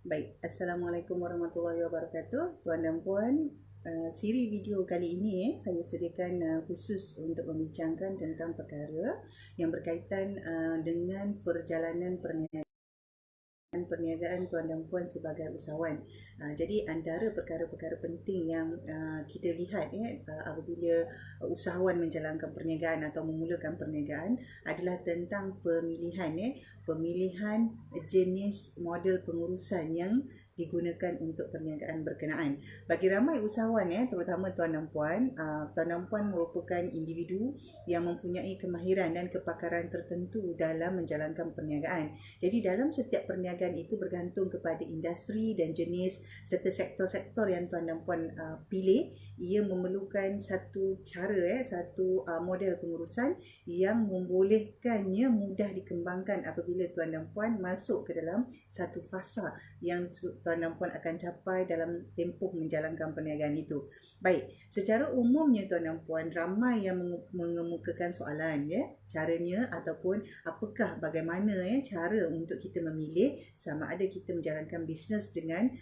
Baik, Assalamualaikum warahmatullahi wabarakatuh. Tuan dan puan, siri video kali ini saya sediakan khusus untuk membincangkan tentang perkara yang berkaitan dengan perjalanan perniagaan tuan dan puan sebagai usahawan. Jadi antara perkara-perkara penting yang kita lihat apabila usahawan menjalankan perniagaan atau memulakan perniagaan adalah tentang pemilihan jenis model pengurusan yang digunakan untuk perniagaan berkenaan. Bagi ramai usahawan terutama tuan dan puan merupakan individu yang mempunyai kemahiran dan kepakaran tertentu dalam menjalankan perniagaan. Jadi dalam setiap perniagaan itu bergantung kepada industri dan jenis serta sektor-sektor yang tuan dan puan pilih. Ia memerlukan satu cara, satu model pengurusan yang membolehkannya mudah dikembangkan apabila tuan dan puan masuk ke dalam satu fasa yang tuan dan puan akan capai dalam tempoh menjalankan perniagaan itu. Baik, secara umumnya tuan dan puan, ramai yang mengemukakan soalan caranya ataupun apakah bagaimana cara untuk kita memilih sama ada kita menjalankan bisnes dengan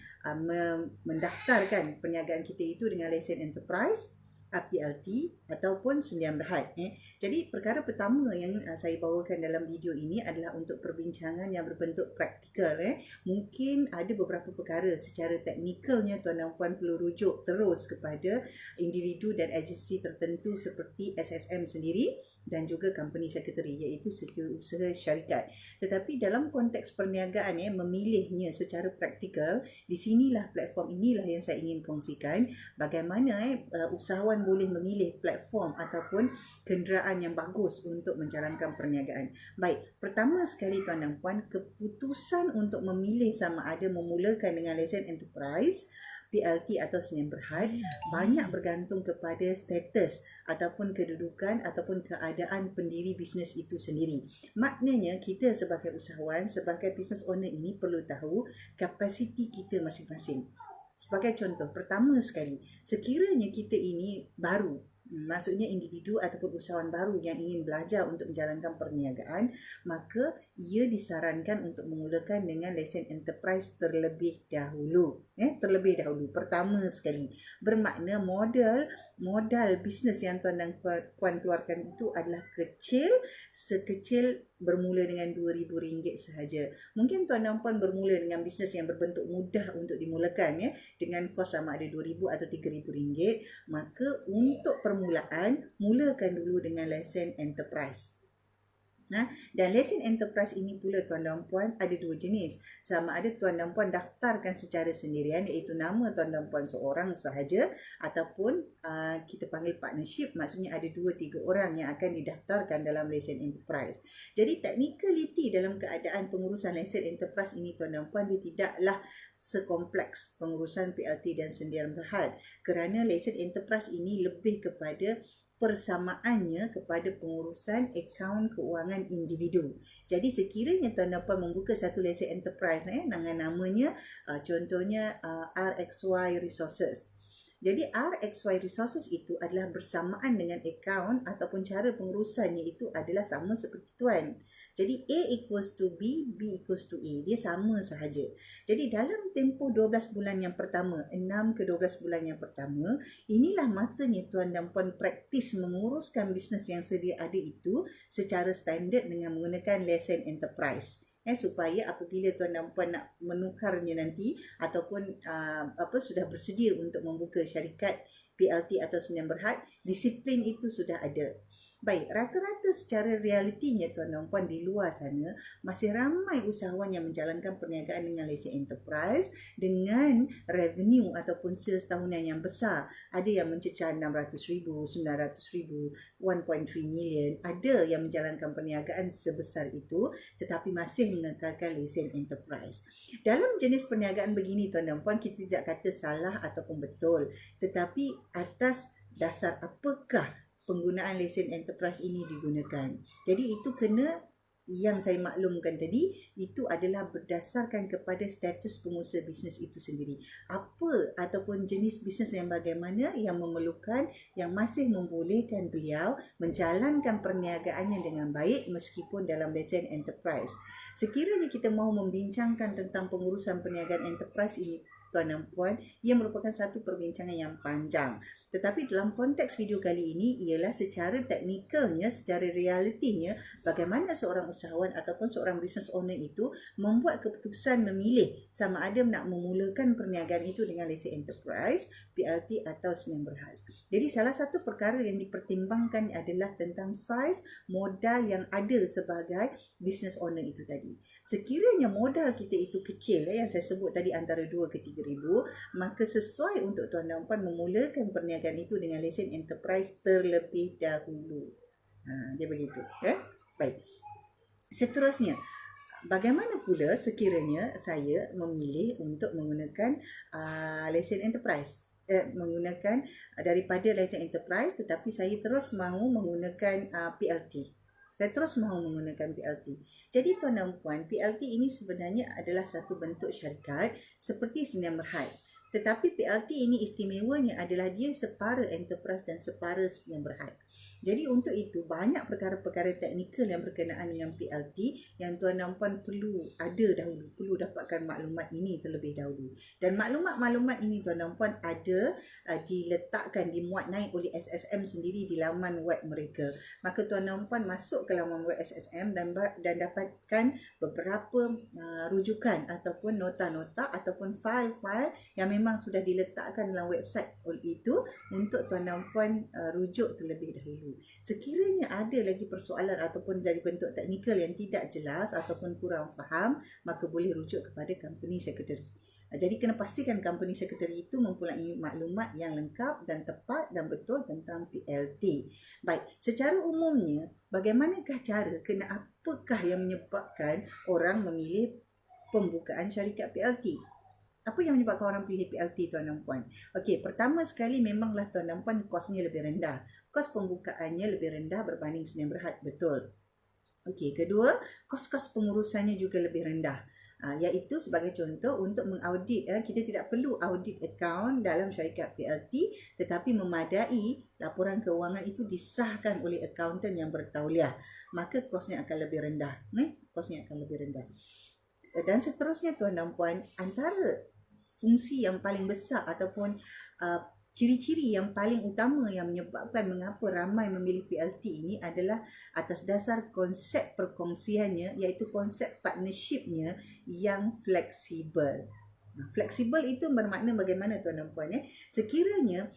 mendaftarkan perniagaan kita itu dengan lesen enterprise, PLT ataupun sendirian berhad. Jadi perkara pertama yang saya bawakan dalam video ini adalah untuk perbincangan yang berbentuk praktikal. Mungkin ada beberapa perkara secara teknikalnya tuan dan puan perlu rujuk terus kepada individu dan agensi tertentu seperti SSM sendiri dan juga company secretary, iaitu setiausaha syarikat. Tetapi dalam konteks perniagaan memilihnya secara praktikal, di sinilah platform inilah yang saya ingin kongsikan bagaimana usahawan boleh memilih platform ataupun kenderaan yang bagus untuk menjalankan perniagaan. Baik, pertama sekali tuan dan puan, keputusan untuk memilih sama ada memulakan dengan lesen enterprise, PLT atau sendirian berhad banyak bergantung kepada status ataupun kedudukan ataupun keadaan pendiri bisnes itu sendiri. Maknanya kita sebagai usahawan, sebagai business owner ini perlu tahu kapasiti kita masing-masing. Sebagai contoh, pertama sekali, sekiranya kita ini baru, maksudnya individu ataupun usahawan baru yang ingin belajar untuk menjalankan perniagaan, maka ia disarankan untuk memulakan dengan lesen enterprise terlebih dahulu. Terlebih dahulu. Pertama sekali, bermakna modal bisnes yang tuan dan puan keluarkan itu adalah sekecil bermula dengan RM2,000 sahaja. Mungkin tuan dan puan bermula dengan bisnes yang berbentuk mudah untuk dimulakan dengan kos sama ada RM2,000 atau RM3,000, maka untuk permulaan mulakan dulu dengan lesen enterprise. Dan lesen enterprise ini pula tuan dan puan ada dua jenis. Sama ada tuan dan puan daftarkan secara sendirian, iaitu nama tuan dan puan seorang sahaja, ataupun kita panggil partnership, maksudnya ada 2-3 orang yang akan didaftarkan dalam lesen enterprise. Jadi technicality dalam keadaan pengurusan lesen enterprise ini tuan dan puan, dia tidaklah sekompleks pengurusan PLT dan sendirian berhad, kerana lesen enterprise ini lebih kepada persamaannya kepada pengurusan akaun keuangan individu. Jadi sekiranya tuan dan puan membuka satu lesen enterprise dengan namanya contohnya RXY Resources. Jadi RXY Resources itu adalah bersamaan dengan akaun ataupun cara pengurusannya itu adalah sama seperti tuan. Jadi A equals to B, B equals to A. Dia sama sahaja. Jadi dalam tempoh 12 bulan yang pertama, 6 ke 12 bulan yang pertama, inilah masanya tuan dan puan praktis menguruskan bisnes yang sedia ada itu secara standard dengan menggunakan lesen enterprise. Supaya apabila tuan dan puan nak menukarnya nanti ataupun sudah bersedia untuk membuka syarikat PLT atau sendirian berhad, disiplin itu sudah ada. Baik, rata-rata secara realitinya tuan dan puan di luar sana masih ramai usahawan yang menjalankan perniagaan dengan lesen enterprise dengan revenue ataupun sales tahunan yang besar. Ada yang mencecah RM600,000, RM900,000, RM1.3 million. Ada yang menjalankan perniagaan sebesar itu tetapi masih mengekalkan lesen enterprise. Dalam jenis perniagaan begini tuan dan puan, kita tidak kata salah ataupun betul, tetapi atas dasar apakah penggunaan lesen enterprise ini digunakan. Jadi itu kena, yang saya maklumkan tadi, itu adalah berdasarkan kepada status pengusaha bisnes itu sendiri. Apa ataupun jenis bisnes yang bagaimana yang memerlukan, yang masih membolehkan beliau menjalankan perniagaannya dengan baik meskipun dalam lesen enterprise. Sekiranya kita mahu membincangkan tentang pengurusan perniagaan enterprise ini, tuan dan puan, ia merupakan satu perbincangan yang panjang. Tetapi dalam konteks video kali ini ialah secara teknikalnya, secara realitinya, bagaimana seorang usahawan ataupun seorang business owner itu membuat keputusan memilih sama ada nak memulakan perniagaan itu dengan lesen enterprise, PLT atau senian berhad. Jadi salah satu perkara yang dipertimbangkan adalah tentang saiz modal yang ada sebagai business owner itu tadi. Sekiranya modal kita itu kecil, yang saya sebut tadi antara 2 ke 3 ribu, maka sesuai untuk tuan dan puan memulakan perniagaan itu dengan lesen enterprise terlebih dahulu. Dia begitu. Baik. Seterusnya, bagaimana pula sekiranya saya memilih untuk menggunakan lesen enterprise? Menggunakan daripada lesen enterprise, tetapi saya terus mahu menggunakan PLT. Saya terus mahu menggunakan PLT. Jadi tuan dan puan, PLT ini sebenarnya adalah satu bentuk syarikat seperti senian berhad. Tetapi PLT ini istimewanya adalah dia separa enterprise dan separa senian berhad. Jadi untuk itu banyak perkara-perkara teknikal yang berkenaan dengan PLT yang tuan dan puan perlu ada dahulu, perlu dapatkan maklumat ini terlebih dahulu. Dan maklumat-maklumat ini tuan dan puan ada diletakkan, dimuat naik oleh SSM sendiri di laman web mereka. Maka tuan dan puan masuk ke laman web SSM dan dapatkan beberapa rujukan ataupun nota-nota ataupun file-file yang memang sudah diletakkan dalam website itu untuk tuan dan puan rujuk terlebih dahulu. Sekiranya ada lagi persoalan ataupun dari bentuk teknikal yang tidak jelas ataupun kurang faham, maka boleh rujuk kepada company secretary. Jadi kena pastikan company secretary itu mempunyai maklumat yang lengkap dan tepat dan betul tentang PLT. Baik, secara umumnya bagaimanakah cara, apakah yang menyebabkan orang memilih pembukaan syarikat PLT? Apa yang menyebabkan orang pilih PLT tuan dan puan? Okey, pertama sekali memanglah tuan dan puan kosnya lebih rendah. Kos pembukaannya lebih rendah berbanding senian berhad, betul. Okey, kedua, kos-kos pengurusannya juga lebih rendah. Iaitu sebagai contoh untuk mengaudit, kita tidak perlu audit akaun dalam syarikat PLT, tetapi memadai laporan keuangan itu disahkan oleh akaunten yang bertauliah, maka kosnya akan lebih rendah. Kosnya akan lebih rendah. Dan seterusnya tuan dan puan, antara fungsi yang paling besar ataupun ciri-ciri yang paling utama yang menyebabkan mengapa ramai memilih PLT ini adalah atas dasar konsep perkongsiannya, iaitu konsep partnershipnya yang fleksibel. Fleksibel itu bermakna bagaimana tuan dan puan? Sekiranya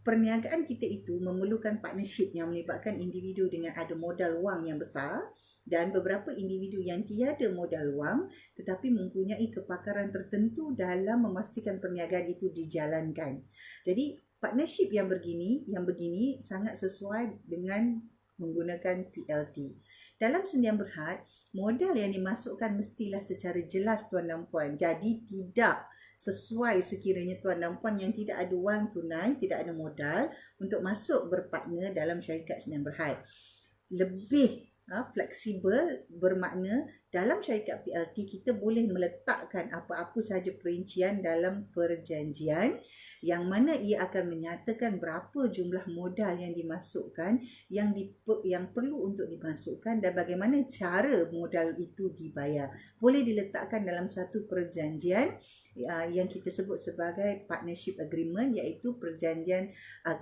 perniagaan kita itu memerlukan partnership yang melibatkan individu dengan ada modal wang yang besar dan beberapa individu yang tiada modal wang tetapi mempunyai kepakaran tertentu dalam memastikan perniagaan itu dijalankan. Jadi partnership yang begini sangat sesuai dengan menggunakan PLT. Dalam senian berhad, modal yang dimasukkan mestilah secara jelas tuan dan puan. Jadi tidak sesuai sekiranya tuan dan puan yang tidak ada wang tunai, tidak ada modal untuk masuk berpartner dalam syarikat senian berhad. Lebih fleksibel bermakna dalam syarikat PLT kita boleh meletakkan apa-apa sahaja perincian dalam perjanjian yang mana ia akan menyatakan berapa jumlah modal yang dimasukkan, yang perlu untuk dimasukkan dan bagaimana cara modal itu dibayar. Boleh diletakkan dalam satu perjanjian yang kita sebut sebagai partnership agreement, iaitu perjanjian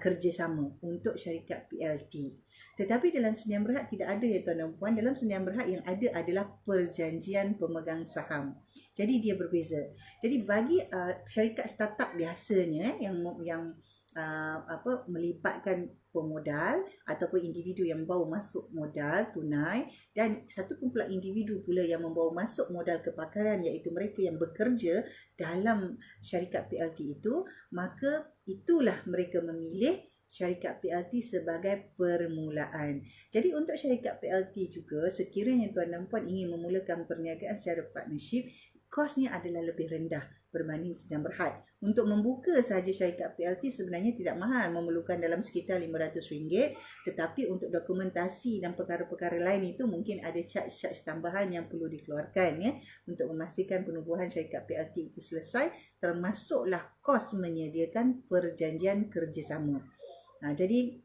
kerjasama untuk syarikat PLT. Tetapi dalam senian berhad tidak ada ya tuan dan puan. Dalam senian berhad yang ada adalah perjanjian pemegang saham. Jadi dia berbeza. Jadi bagi syarikat startup biasanya yang melibatkan pemodal ataupun individu yang membawa masuk modal tunai dan satu kumpulan individu pula yang membawa masuk modal kepakaran, iaitu mereka yang bekerja dalam syarikat PLT itu, maka itulah mereka memilih syarikat PLT sebagai permulaan. Jadi untuk syarikat PLT juga, sekiranya tuan dan puan ingin memulakan perniagaan secara partnership, kosnya adalah lebih rendah berbanding senian berhad. Untuk membuka sahaja syarikat PLT sebenarnya tidak mahal, memerlukan dalam sekitar RM500, tetapi untuk dokumentasi dan perkara-perkara lain itu mungkin ada charge tambahan yang perlu dikeluarkan untuk memastikan penubuhan syarikat PLT itu selesai, termasuklah kos menyediakan perjanjian kerjasama. Jadi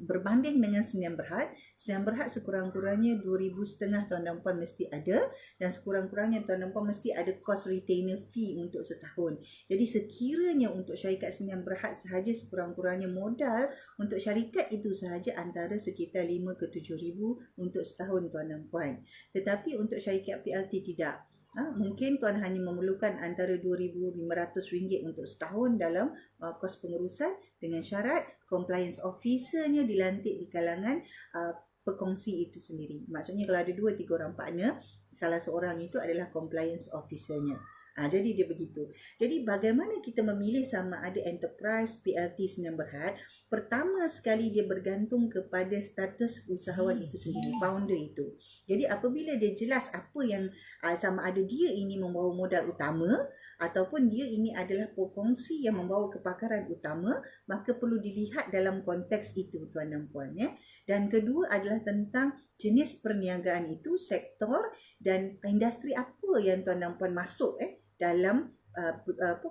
berbanding dengan Sdn Bhd. Sdn Bhd sekurang-kurangnya 2,500 tuan dan puan mesti ada, dan sekurang-kurangnya tuan dan puan mesti ada kos retainer fee untuk setahun. Jadi sekiranya untuk syarikat Sdn Bhd sahaja sekurang-kurangnya modal untuk syarikat itu sahaja antara sekitar 5 ke 7 ribu untuk setahun tuan dan puan. Tetapi untuk syarikat PLT tidak. Mungkin tuan hanya memerlukan antara RM2,500 untuk setahun dalam kos pengurusan, dengan syarat compliance officer-nya dilantik di kalangan pekongsi itu sendiri. Maksudnya kalau ada 2-3 orang partner, salah seorang itu adalah compliance officer-nya. Jadi dia begitu. Jadi bagaimana kita memilih sama ada enterprise, PLT, Sdn Bhd? Pertama sekali dia bergantung kepada status usahawan itu sendiri, founder itu. Jadi apabila dia jelas apa yang sama ada dia ini membawa modal utama ataupun dia ini adalah pekongsi yang membawa kepakaran utama, maka perlu dilihat dalam konteks itu tuan dan puan ya. Dan kedua adalah tentang jenis perniagaan itu, sektor dan industri apa yang tuan dan puan masuk dalam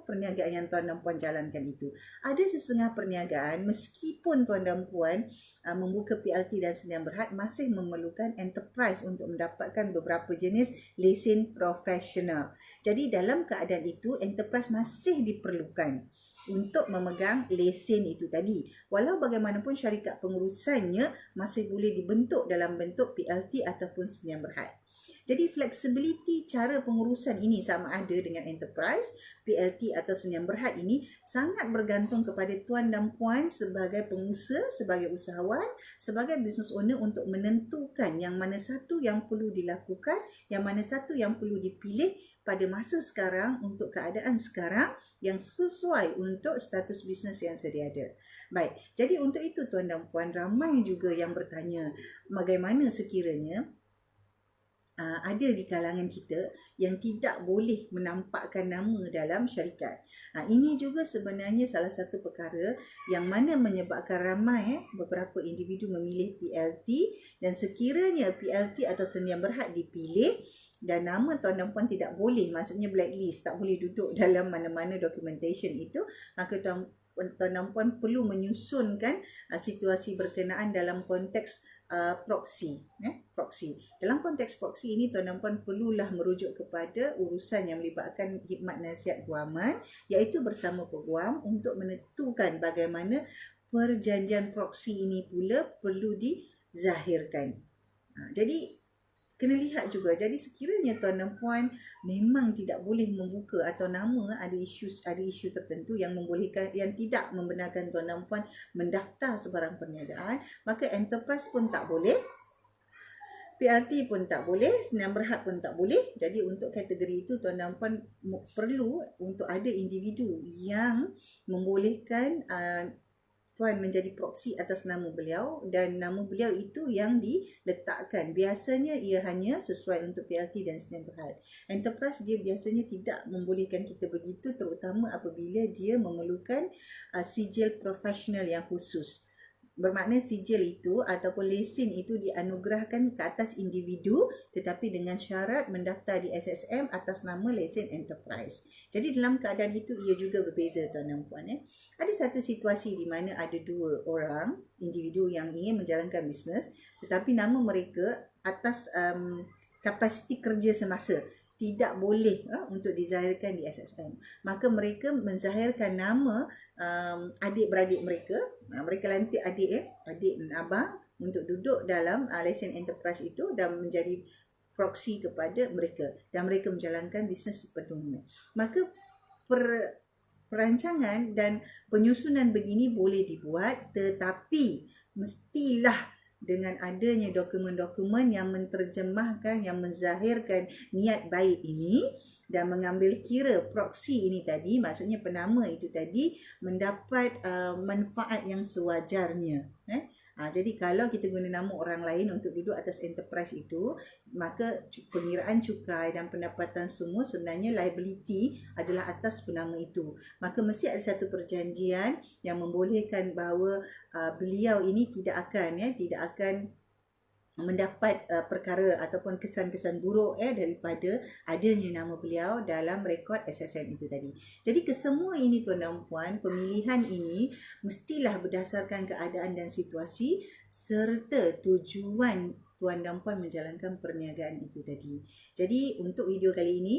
perniagaan yang tuan dan puan jalankan itu. Ada sesetengah perniagaan meskipun tuan dan puan membuka PLT dan Sdn Bhd masih memerlukan enterprise untuk mendapatkan beberapa jenis lesen profesional. Jadi dalam keadaan itu enterprise masih diperlukan untuk memegang lesen itu tadi. Walau bagaimanapun syarikat pengurusannya masih boleh dibentuk dalam bentuk PLT ataupun Sdn Bhd. Jadi flexibility cara pengurusan ini sama ada dengan enterprise, PLT atau Sdn Bhd ini sangat bergantung kepada tuan dan puan sebagai pengusaha, sebagai usahawan, sebagai business owner untuk menentukan yang mana satu yang perlu dilakukan, yang mana satu yang perlu dipilih pada masa sekarang untuk keadaan sekarang yang sesuai untuk status bisnes yang sedia ada. Baik, jadi untuk itu tuan dan puan, ramai juga yang bertanya bagaimana sekiranya ada di kalangan kita yang tidak boleh menampakkan nama dalam syarikat. Ini juga sebenarnya salah satu perkara yang mana menyebabkan ramai beberapa individu memilih PLT, dan sekiranya PLT atau Sdn Bhd dipilih dan nama tuan dan puan tidak boleh, maksudnya blacklist, tak boleh duduk dalam mana-mana documentation itu, maka tuan dan puan perlu menyusunkan situasi berkenaan dalam konteks proxy. Dalam konteks proxy ini tuan dan puan perlulah merujuk kepada urusan yang melibatkan khidmat nasihat guaman, iaitu bersama peguam untuk menentukan bagaimana perjanjian proxy ini pula perlu dizahirkan. Jadi kena lihat juga. Jadi sekiranya tuan dan puan memang tidak boleh membuka atau nama ada isu tertentu yang membolehkan, yang tidak membenarkan tuan dan puan mendaftar sebarang perniagaan, maka enterprise pun tak boleh, PLT pun tak boleh, Sdn Bhd pun tak boleh. Jadi untuk kategori itu tuan dan puan perlu untuk ada individu yang membolehkan tuan menjadi proksi atas nama beliau, dan nama beliau itu yang diletakkan. Biasanya ia hanya sesuai untuk PLT dan Sdn Bhd. Enterprise dia biasanya tidak membolehkan kita begitu, terutama apabila dia memerlukan sijil profesional yang khusus. Bermakna sijil itu ataupun lesen itu dianugerahkan ke atas individu, tetapi dengan syarat mendaftar di SSM atas nama lesen enterprise. Jadi dalam keadaan itu ia juga berbeza tuan dan puan. Ada satu situasi di mana ada dua orang individu yang ingin menjalankan bisnes, tetapi nama mereka atas kapasiti kerja semasa tidak boleh untuk dizahirkan di SSM. Maka mereka menzahirkan nama adik-beradik mereka. Mereka lantik adik dan abang untuk duduk dalam lesen enterprise itu dan menjadi proksi kepada mereka, dan mereka menjalankan bisnes sepenuhnya. Maka perancangan dan penyusunan begini boleh dibuat, tetapi mestilah dengan adanya dokumen-dokumen yang menterjemahkan, yang menzahirkan niat baik ini dan mengambil kira proksi ini tadi, maksudnya penama itu tadi mendapat manfaat yang sewajarnya. Jadi kalau kita guna nama orang lain untuk duduk atas enterprise itu, maka pengiraan cukai dan pendapatan semua sebenarnya liability adalah atas penama itu. Maka mesti ada satu perjanjian yang membolehkan bahawa beliau ini tidak akan mendapat perkara ataupun kesan-kesan buruk daripada adanya nama beliau dalam rekod SSN itu tadi. Jadi kesemua ini tuan dan puan, pemilihan ini mestilah berdasarkan keadaan dan situasi serta tujuan tuan dan puan menjalankan perniagaan itu tadi. Jadi untuk video kali ini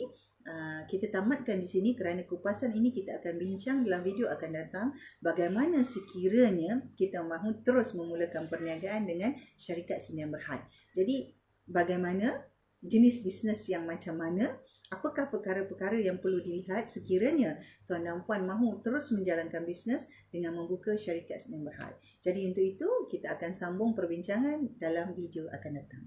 kita tamatkan di sini kerana kupasan ini kita akan bincang dalam video akan datang bagaimana sekiranya kita mahu terus memulakan perniagaan dengan syarikat Sdn Bhd. Jadi bagaimana jenis bisnes yang macam mana, apakah perkara-perkara yang perlu dilihat sekiranya tuan dan puan mahu terus menjalankan bisnes dengan membuka syarikat Sdn Bhd. Jadi untuk itu kita akan sambung perbincangan dalam video akan datang.